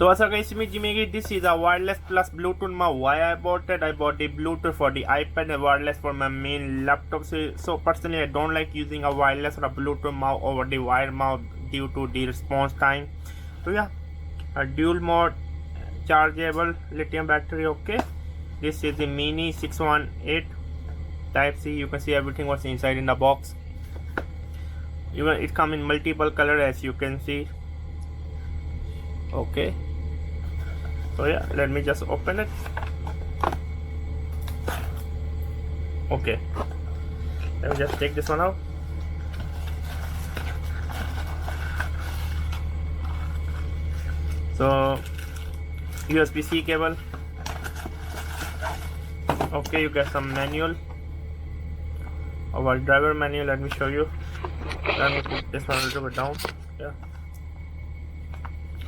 So what's up guys, me Jimmy. This is a wireless plus Bluetooth mouse. Why I bought it? I bought the Bluetooth for the iPad and wireless for my main laptop. So personally I don't like using a wireless or a Bluetooth mouse over the wired mouse due to the response time. So yeah, a dual mode chargeable lithium battery. Okay, this is the Mini 618 Type C. You can see everything what's inside in the box. Even it comes in multiple color as you can see. Okay, so yeah, let me just open it. Okay, let me just take this one out. So USB-C cable. Okay, you get some manual, our driver manual. Let me show you. Let me put this one a little bit down. Yeah.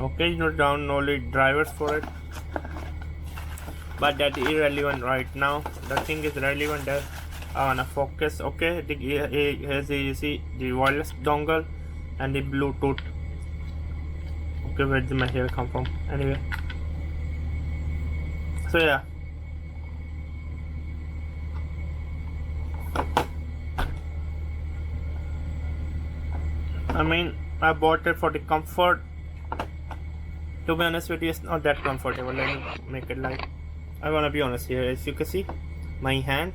Okay, you note down only drivers for it, but that is irrelevant right now. The thing is relevant that I wanna focus. Okay, here's the, you see the wireless dongle and the Bluetooth. Okay, where did my hair come from? Anyway, so yeah, I mean I bought it for the comfort. To be honest with you, it's not that comfortable. Let me make it light. I wanna be honest here. As you can see, my hand.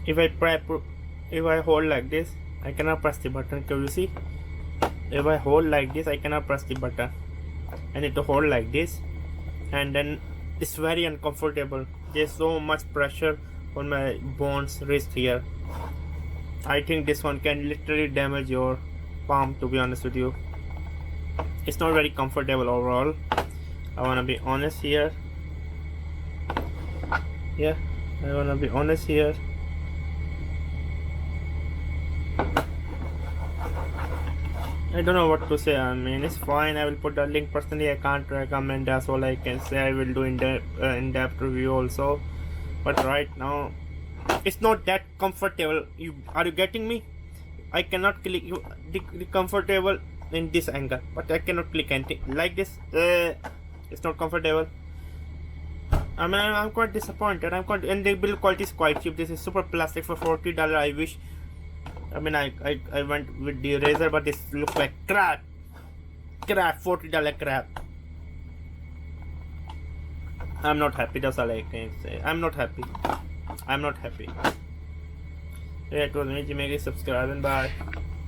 If I hold like this, I cannot press the button. Can you see? If I hold like this, I cannot press the button. I need to hold like this, and then it's very uncomfortable. There's so much pressure on my bones, wrist here. I think this one can literally damage your palm. To be honest with you. It's not very comfortable overall. I wanna be honest here. Yeah, I wanna be honest here. I don't know what to say. I mean, it's fine. I will put the link. Personally, I can't recommend. That's all I can say. I will do in-depth review also. But right now, it's not that comfortable. Are you getting me? I cannot click the comfortable in this angle, but I cannot click anything like this. It's not comfortable. I mean, I'm quite disappointed. And the build quality is quite cheap. This is super plastic for $40. I wish. I mean, I went with the Razer, but this looks like crap. $40 crap. I'm not happy. That's all I can say. I'm not happy. Yeah, it was me, Jimmy. Subscribe and bye.